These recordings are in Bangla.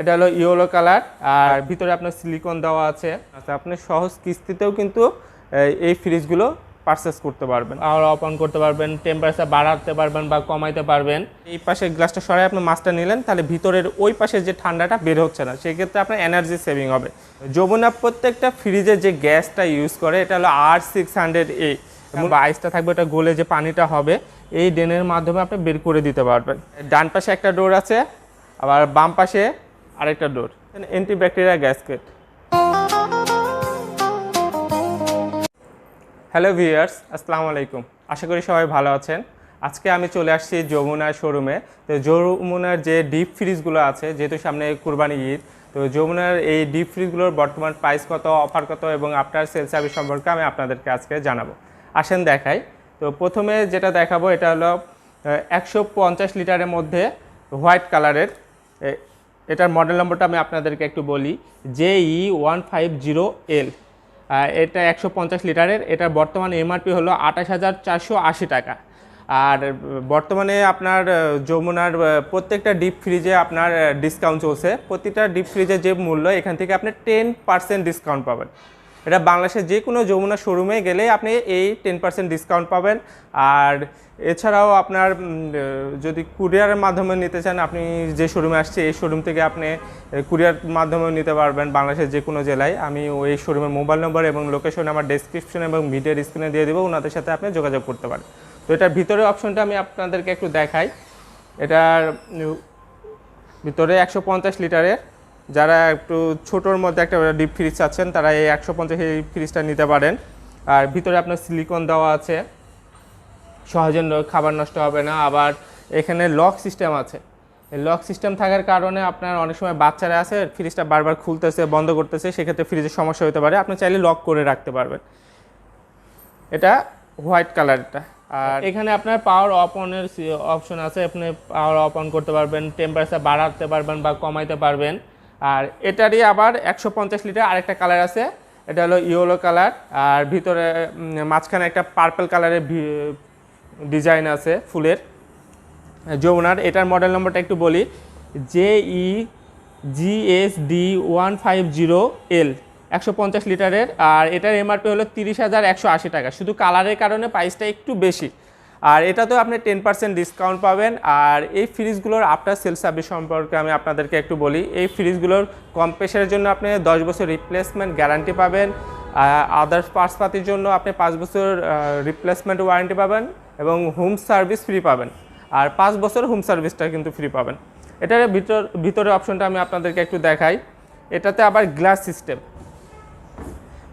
এটা হলো ইয়েলো কালার, আর ভিতরে আপনার সিলিকন দেওয়া আছে। আচ্ছা, আপনি সহজ কিস্তিতেও কিন্তু এই ফ্রিজগুলো পারচেস করতে পারবেন, আর অন করতে পারবেন, টেম্পারেচার বাড়াতে পারবেন বা কমাইতে পারবেন। এই পাশে গ্লাসটা সরাই আপনি মাছটা নিলেন, তাহলে ভিতরের ওই পাশে যে ঠান্ডাটা বের হচ্ছে না, সেক্ষেত্রে আপনার এনার্জি সেভিং হবে। যমুনা প্রত্যেকটা ফ্রিজে যে গ্যাসটা ইউজ করে এটা হলো R600A, বা আইসটা থাকবে, এটা গলে যে পানিটা হবে এই ড্রেনের মাধ্যমে আপনি বের করে দিতে পারবেন। ডান পাশে একটা ডোর আছে, আবার বাম পাশে আরেকটা ডোর, অ্যান্টিব্যাকটেরিয়া গ্যাসকেট। হ্যালো ভিউয়ার্স, আসসালামু আলাইকুম। আশা করি সবাই ভালো আছেন। আজকে আমি চলে আসছি যমুনার শোরুমে। তো যমুনার যে ডিপ ফ্রিজগুলো আছে, যেহেতু সামনে কুরবানি ঈদ, তো যমুনার এই ডিপ ফ্রিজগুলোর বর্তমান প্রাইস কত, অফার কত এবং আফটার সেল সার্ভিস সম্পর্কে আমি আপনাদেরকে আজকে জানাবো। আসেন দেখাই। তো প্রথমে যেটা দেখাবো এটা হলো 150 লিটারের মধ্যে হোয়াইট কালারের। এটার মডেল নম্বরটা আমি আপনাদেরকে একটু বলি, JE150L। এটা 150 লিটারের। এটার বর্তমান এমআরপি হলো 28,480 টাকা। আর বর্তমানে আপনার যমুনার প্রত্যেকটা ডিপ ফ্রিজে আপনার ডিসকাউন্ট চলছে। প্রতিটা ডিপ ফ্রিজে যে মূল্য, এখান থেকে আপনি 10% ডিসকাউন্ট পাবেন। এটা বাংলাদেশের যে কোনো যমুনা শোরুমে গেলে আপনি এই 10% ডিসকাউন্ট পাবেন। আর এছাড়াও আপনার যদি কুরিয়ারের মাধ্যমে নিতে চান, আপনি যে শোরুমে আসছে এই শোরুম থেকে আপনি কুরিয়ার মাধ্যমেও নিতে পারবেন বাংলাদেশের যে কোনো জেলায়। আমি ওই শোরুমের মোবাইল নম্বর এবং লোকেশন আমার ডেসক্রিপশন এবং ভিডিওর স্ক্রিনে দিয়ে দেবো, ওনাদের সাথে আপনি যোগাযোগ করতে পারেন। তো এটার ভিতরে অপশনটা আমি আপনাদেরকে একটু দেখাই। এটার ভিতরে 150 লিটারের, যারা একটু ছোটোর মধ্যে একটা ডিপ ফ্রিজ চাচ্ছেন তারা এই 150 এই ফ্রিজটা নিতে পারেন। আর ভিতরে আপনার সিলিকন দেওয়া আছে, সহজে খাবার নষ্ট হবে না। আবার এখানে লক সিস্টেম আছে। এই লক সিস্টেম থাকার কারণে আপনার অনেক সময় বাচ্চারা আছে, ফ্রিজটা বারবার খুলতেছে বন্ধ করতেছে, সেক্ষেত্রে ফ্রিজের সমস্যা হতে পারে। আপনি চাইলে লক করে রাখতে পারবেন। এটা হোয়াইট কালারটা। আর এখানে আপনার পাওয়ার অফ অনের অপশন আছে, আপনি পাওয়ার অফ অন করতে পারবেন, টেম্পারেচার বাড়াতে পারবেন বা কমাইতে পারবেন। আর এটারই আবার 150 লিটার আরেকটা কালার আছে, এটা হলো ইয়েলো কালার। আর ভিতরে মাঝখানে একটা পার্পল কালারের ডিজাইন আছে ফুলের, যমুনার। এটার মডেল নম্বরটা একটু বলি, JEGSD150L, 150 লিটারের। আর এটার এমআরপি হলো 30,180 টাকা। শুধু কালারের কারণে প্রাইসটা একটু বেশি। আর এটাতেও আপনি 10% ডিসকাউন্ট পাবেন। আর এই ফ্রিজগুলোর আফটার সেল সার্ভিস সম্পর্কে আমি আপনাদেরকে একটু বলি। এই ফ্রিজগুলোর কম্প্রেসারের জন্য আপনি 10 বছর রিপ্লেসমেন্ট গ্যারান্টি পাবেন। আদার্স পার্টসপাতির জন্য আপনি 5 বছর রিপ্লেসমেন্ট ওয়ারেন্টি পাবেন এবং হোম সার্ভিস ফ্রি পাবেন। আর 5 বছর হোম সার্ভিসটা কিন্তু ফ্রি পাবেন। এটার ভিতরে অপশনটা আমি আপনাদেরকে একটু দেখাই। এটাতে আবার গ্লাস সিস্টেম,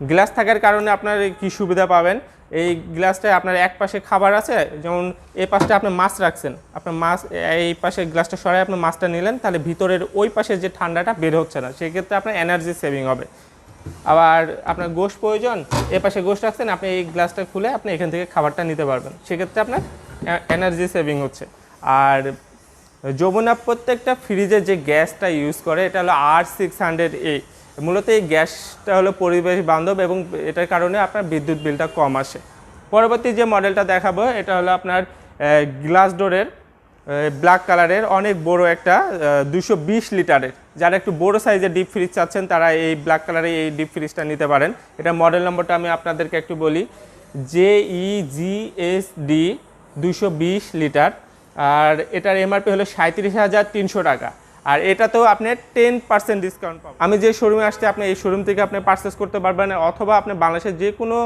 গ্লাস থাকার কারণে আপনার কি সুবিধা পাবেন, এই গ্লাসটায় আপনার এক পাশে খাবার আছে, যেমন এই পাশটা আপনি মাছ রাখছেন, আপনার মাছ এই পাশে গ্লাসটা সরাই আপনি মাছটা নিলেন, তাহলে ভিতরের ওই পাশে যে ঠান্ডাটা বের হচ্ছে না, সেক্ষেত্রে আপনার এনার্জি সেভিং হবে। আবার আপনার গোশ প্রয়োজন, এ পাশে গোশ রাখছেন, আপনি এই গ্লাসটা খুলে আপনি এখান থেকে খাবারটা নিতে পারবেন, সেক্ষেত্রে আপনার এনার্জি সেভিং হচ্ছে। আর যমুনা প্রত্যেকটা ফ্রিজে যে গ্যাসটা ইউজ করে এটা হলো R600A। মূলত এই গ্যাসটা হলো পরিবেশ বান্ধব এবং এটার কারণে আপনার বিদ্যুৎ বিলটা কম আসে। পরবর্তী যে মডেলটা দেখাবো এটা হলো আপনার গ্লাস ডোরের, ব্ল্যাক কালারের, অনেক বড় একটা 220 লিটারের। যারা একটু বড় সাইজের ডিপ ফ্রিজ চাচ্ছেন তারা এই ব্ল্যাক কালারের এই ডিপ ফ্রিজটা নিতে পারেন। এটা মডেল নম্বরটা আমি আপনাদেরকে একটু বলি, JEGSD220 লিটার। আর এটার এমআরপি হলো 37,300 টাকা। আর এটাতেও আপনি 10% ডিসকাউন্ট পাবেন। আমি যে শোরুমে আসছি আপনি এই শোরুম থেকে আপনি পারচেস করতে পারবেন, অথবা আপনি বাংলাদেশের যে কোনো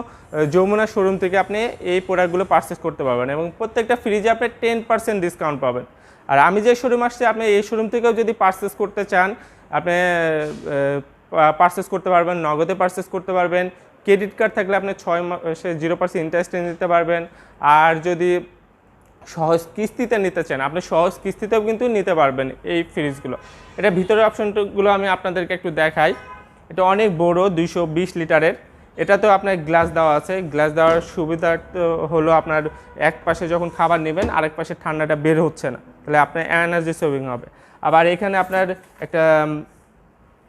যমুনা শোরুম থেকে আপনি এই প্রোডাক্টগুলো পারচেস করতে পারবেন এবং প্রত্যেকটা ফ্রিজে আপনি 10% ডিসকাউন্ট পাবেন। আর আমি যে শোরুমে আসছি আপনি এই শোরুম থেকেও যদি পারচেস করতে চান, আপনি পারচেস করতে পারবেন, নগদে পারচেস করতে পারবেন। ক্রেডিট কার্ড থাকলে আপনি 6 মাসে 0% ইন্টারেস্টে নিতে পারবেন। আর যদি সহজ কিস্তিতে নিতে চান আপনি সহজ কিস্তিতেও কিন্তু নিতে পারবেন এই ফ্রিজগুলো। এটা ভিতরের অপশনগুলো আমি আপনাদেরকে একটু দেখাই। এটা অনেক বড়, 220 লিটারের। এটাতেও আপনার গ্লাস দেওয়া আছে। গ্লাস দেওয়ার সুবিধা হলো আপনার এক পাশে যখন খাবার নেবেন আরেক পাশে ঠান্ডাটা বের হচ্ছে না, তাহলে আপনার এনার্জি সেভিং হবে। আবার এখানে আপনার একটা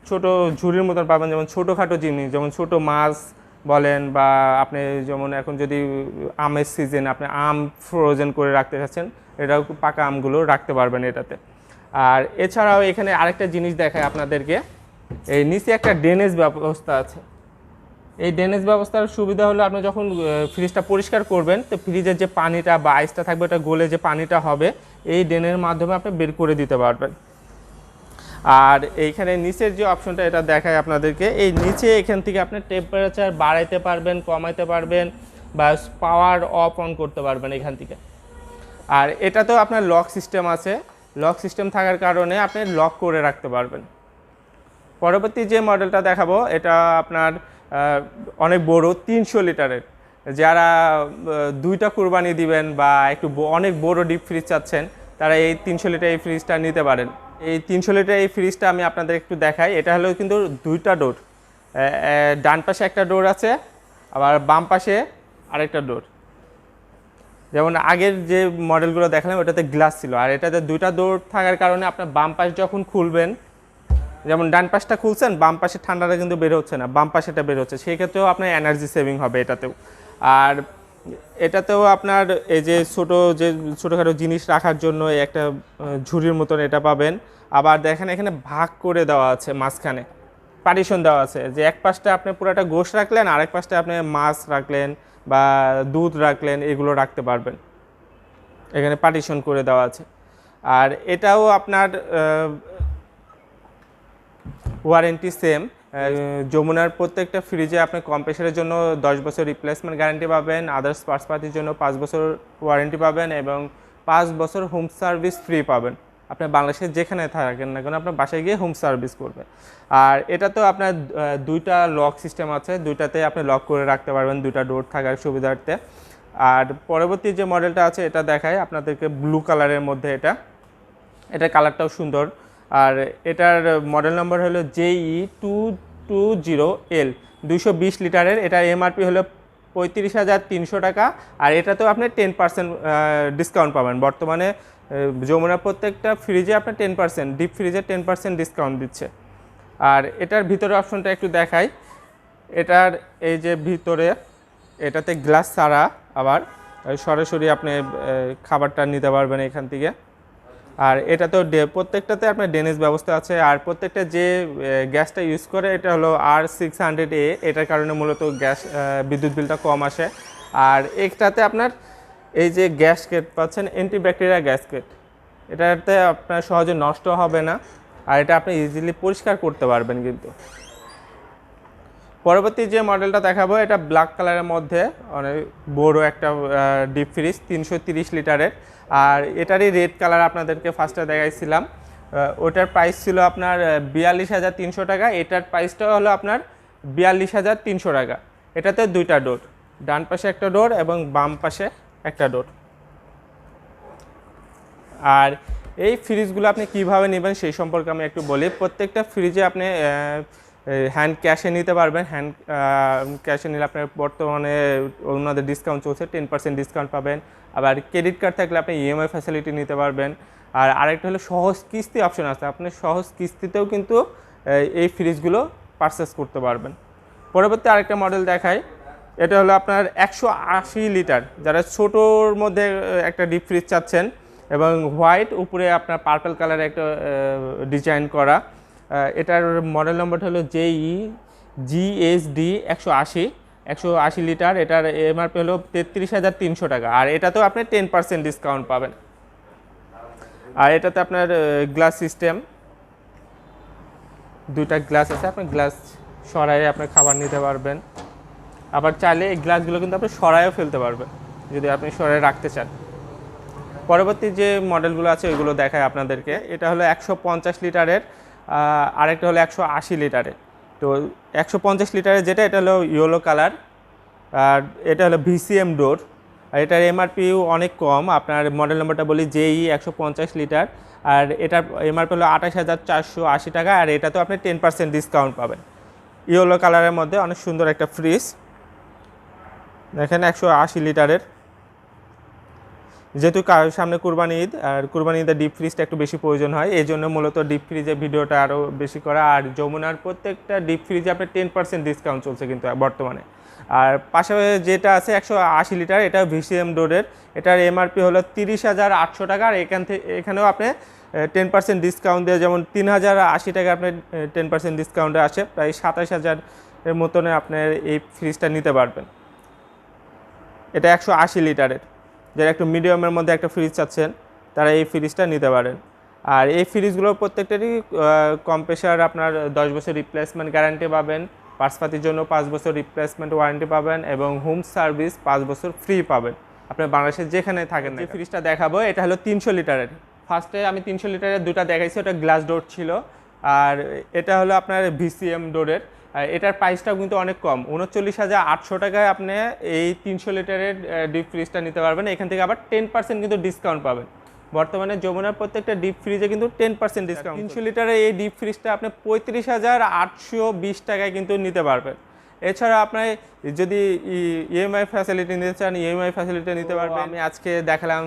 ছোট ঝুড়ির মতন পাবেন, যেমন ছোটোখাটো জিনিস, যেমন ছোট মাছ বলেন, বা আপনি যেমন এখন যদি আমের সিজন আপনি আম ফ্রোজেন করে রাখতে চাচ্ছেন, এটাও পাকা আমগুলো রাখতে পারবেন এটাতে। আর এছাড়াও এখানে আরেকটা জিনিস দেখায় আপনাদেরকে, এই নিচে একটা ড্রেনেজ ব্যবস্থা আছে। এই ড্রেনেজ ব্যবস্থার সুবিধা হলো আপনি যখন ফ্রিজটা পরিষ্কার করবেন, তো ফ্রিজের যে পানিটা বা আইসটা থাকবে ওটা গলে যে পানিটা হবে এই ড্রেনের মাধ্যমে আপনি বের করে দিতে পারবেন। আর এইখানে নিচের যে অপশনটা এটা দেখায় আপনাদেরকে, এই নিচে এখান থেকে আপনি টেম্পারেচার বাড়াইতে পারবেন, কমাইতে পারবেন, বা পাওয়ার অফ অন করতে পারবেন এখান থেকে। আর এটাতেও আপনার লক সিস্টেম আছে, লক সিস্টেম থাকার কারণে আপনি লক করে রাখতে পারবেন। পরবর্তী যে মডেলটা দেখাবো এটা আপনার অনেক বড়, 300 লিটারের। যারা দুইটা কুরবানি দিবেন বা একটু অনেক বড় ডিপ ফ্রিজ চাচ্ছেন, তারা এই 300 লিটার এই ফ্রিজটা নিতে পারেন। এই 300 লিটার এই ফ্রিজটা আমি আপনাদের একটু দেখাই। এটা হলো কিন্তু দুইটা ডোর, ডান পাশে একটা ডোর আছে, আবার বাম পাশে আরেকটা ডোর। যেমন আগের যে মডেলগুলো দেখালাম ওটাতে গ্লাস ছিল, আর এটাতে দুইটা ডোর থাকার কারণে আপনার বাম পাশ যখন খুলবেন, যেমন ডান পাশটা খুলছেন, বাম পাশে ঠান্ডাটা কিন্তু বের হচ্ছে না, বাম পাশেটা বের হচ্ছে, সেই ক্ষেত্রেও আপনার এনার্জি সেভিং হবে এটাতেও। আর এটাতেও আপনার এই যে ছোটোখাটো জিনিস রাখার জন্য একটা ঝুড়ির মতন এটা পাবেন। আবার দেখেন এখানে ভাগ করে দেওয়া আছে, মাঝখানে পার্টিশন দেওয়া আছে, যে এক পাশটা আপনি পুরোটা গোশ রাখলেন, আরেক পাশটা আপনি মাছ রাখলেন বা দুধ রাখলেন, এগুলো রাখতে পারবেন। এখানে পার্টিশন করে দেওয়া আছে। আর এটাও আপনার ওয়ারেন্টি সেম। যমুনার প্রত্যেকটা ফ্রিজে আপনি কম্প্রেসারের জন্য 10 বছর রিপ্লেসমেন্ট গ্যারান্টি পাবেন, আদার্স পার্টসপাতির জন্য 5 বছর ওয়ারেন্টি পাবেন এবং 5 বছর হোম সার্ভিস ফ্রি পাবেন। আপনি বাংলাদেশে যেখানে থাকেন না কেন আপনার বাসায় গিয়ে হোম সার্ভিস করবে। আর এটা তো আপনার দুইটা লক সিস্টেম আছে, দুইটাতে আপনি লক করে রাখতে পারবেন, দুইটা ডোর থাকার সুবিধার্থে। আর পরবর্তী যে মডেলটা আছে এটা দেখায় আপনাদেরকে, ব্লু কালারের মধ্যে এটার কালারটাও সুন্দর। আর এটার মডেল নম্বর হলো JE220L, 220 লিটারের। এটার এমআরপি হলো 35,300 টাকা। আর এটাতেও আপনি 10% ডিসকাউন্ট পাবেন। বর্তমানে যমুনা প্রত্যেকটা ফ্রিজে আপনার 10%, ডিপ ফ্রিজে 10% ডিসকাউন্ট দিচ্ছে। আর এটার ভিতরে অপশনটা একটু দেখাই। এটার এই যে ভিতরে, এটাতে গ্লাস ছাড়া আবার সরাসরি আপনি খাবারটা নিতে পারবেন এখান থেকে। আর এটা তো প্রত্যেকটাতে আপনার ড্রেনেজ ব্যবস্থা আছে। আর প্রত্যেকটা যে গ্যাসটা ইউজ করে এটা হলো R600A, এটার কারণে মূলত গ্যাস বিদ্যুৎ বিলটা কম আসে। আর একটাতে আপনার এই যে গ্যাসকেট পাচ্ছেন, অ্যান্টিব্যাকটেরিয়া গ্যাসকেট, এটাতে আপনার সহজে নষ্ট হবে না, আর এটা আপনি ইজিলি পরিষ্কার করতে পারবেন। কিন্তু পরবর্তী যে মডেলটা দেখাবো এটা ব্ল্যাক কালারের মধ্যে অনেক বড় একটা ডিপ ফ্রিজ, 330 লিটারের। আর এটারই রেড কালার আপনাদেরকে ফার্স্টে দেখাইছিলাম, ওটার প্রাইস ছিল আপনার 42,300 টাকা। এটার প্রাইসটা হলো আপনার 42,300 টাকা। এটাতে দুইটা ডোর, ডান পাশে একটা ডোর এবং বাম পাশে একটা ডোর। আর এই ফ্রিজগুলো আপনি কিভাবে নেবেন সেই সম্পর্কে আমি একটু বলি। প্রত্যেকটা ফ্রিজে আপনি হ্যান্ড ক্যাশে নিতে পারবেন। হ্যান্ড ক্যাশে নিলে আপনার বর্তমানে ওনাদের ডিসকাউন্ট চলছে, 10% ডিসকাউন্ট পাবেন। আবার ক্রেডিট কার্ড থাকলে আপনি ইএমআই ফ্যাসিলিটি নিতে পারবেন। আর আরেকটা হলো সহজ কিস্তি অপশন আছে, আপনি সহজ কিস্তিতেও কিন্তু এই ফ্রিজগুলো পারচেস করতে পারবেন। পরবর্তী আরেকটা মডেল দেখাই। এটা হলো আপনার 180 লিটার, যারা ছোটোর মধ্যে একটা ডিপ ফ্রিজ চাচ্ছেন এবং হোয়াইট উপরে আপনার পার্পল কালারের একটা ডিজাইন করা। এটার মডেল নম্বরটা হলো JEGSD 180 লিটার। এটার এমআরপি হলো 33,300 টাকা। আর এটাতেও আপনি 10% ডিসকাউন্ট পাবেন। আর এটাতে আপনার গ্লাস সিস্টেম, দুইটা গ্লাস আছে, আপনি গ্লাস সরাইয়ে আপনি খাবার নিতে পারবেন। আবার চাইলে এই গ্লাসগুলো কিন্তু আপনি সরাইও ফেলতে পারবেন যদি আপনি সরাই রাখতে চান। পরবর্তী যে মডেলগুলো আছে ওইগুলো দেখায় আপনাদেরকে। এটা হলো 150 লিটারের, আরেকটা হলো 180 লিটারের। তো 150 লিটারের যেটা, এটা হলো ইয়েলো কালার, আর এটা হলো VCM ডোর। আর এটার এমআরপিও অনেক কম। আপনার মডেল নম্বরটা বলি JE 150 লিটার। আর এটার এমআরপি হলো 28,480 টাকা। আর এটাতেও আপনি 10% ডিসকাউন্ট পাবেন। ইয়েলো কালারের মধ্যে অনেক সুন্দর একটা ফ্রিজ দেখেন, 180 লিটারের। যেহেতু সামনে কুরবানি ঈদ, আর কুরবানি ঈদের ডিপ ফ্রিজটা একটু বেশি প্রয়োজন হয়, এই জন্য মূলত ডিপ ফ্রিজের ভিডিওটা আরও বেশি করা। আর যমুনার প্রত্যেকটা ডিপ ফ্রিজে আপনার 10% ডিসকাউন্ট চলছে কিন্তু বর্তমানে। আর পাশাপাশি যেটা আছে 180 লিটার, এটা VCM ডোরের। এটার এমআরপি হলো 30,800 টাকা। আর এখানেও আপনি 10% ডিসকাউন্ট দিয়ে, যেমন 3080 টাকা আপনার 10% ডিসকাউন্টে আসে, প্রায় 27,000 এর মতনে আপনার এই ফ্রিজটা নিতে পারবেন। এটা 180 লিটারের, যারা একটু মিডিয়ামের মধ্যে একটা ফ্রিজ চাচ্ছেন তারা এই ফ্রিজটা নিতে পারেন। আর এই ফ্রিজগুলোর প্রত্যেকটারই কম্প্রেসার আপনার 10 বছর রিপ্লেসমেন্ট গ্যারান্টি পাবেন, পার্টসপাতির জন্য 5 বছর রিপ্লেসমেন্ট ওয়ারেন্টি পাবেন এবং হোম সার্ভিস 5 বছর ফ্রি পাবেন আপনার বাংলাদেশের যেখানে থাকেন। যে ফ্রিজটা দেখাবো এটা হলো 300 লিটারের। ফার্স্টে আমি 300 লিটারের দুটা দেখাইছি, ওটা গ্লাস ডোর ছিল, আর এটা হলো আপনার ভিসিএম ডোরের। এটার প্রাইসটাও কিন্তু অনেক কম, 39,800 টাকায় আপনি এই 300 লিটারের ডিপ ফ্রিজটা নিতে পারবেন। এখান থেকে আবার 10% কিন্তু ডিসকাউন্ট পাবেন। বর্তমানে যমুনার প্রত্যেকটা ডিপ ফ্রিজে কিন্তু 10% ডিসকাউন্ট। 300 লিটারের এই ডিপ ফ্রিজটা আপনি 35,820 টাকায় কিন্তু নিতে পারবেন। এছাড়া আপনার যদি ইএমআই ফ্যাসিলিটি নিতে চান, ইএমআই ফ্যাসিলিটি নিতে পারবেন। আমি আজকে দেখালাম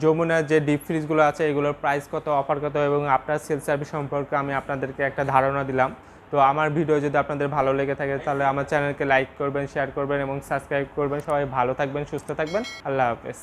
যমুনার যে ডিপ ফ্রিজগুলো আছে এগুলোর প্রাইস কত, অফার কত এবং আপনার সেল সার্ভিস সম্পর্কে আমি আপনাদেরকে একটা ধারণা দিলাম। তো আমার ভিডিও যদি আপনাদের ভালো লেগে থাকে তাহলে আমার চ্যানেলকে লাইক করবেন, শেয়ার করবেন এবং সাবস্ক্রাইব করবেন। সবাই ভালো থাকবেন, সুস্থ থাকবেন। আল্লাহ হাফেজ।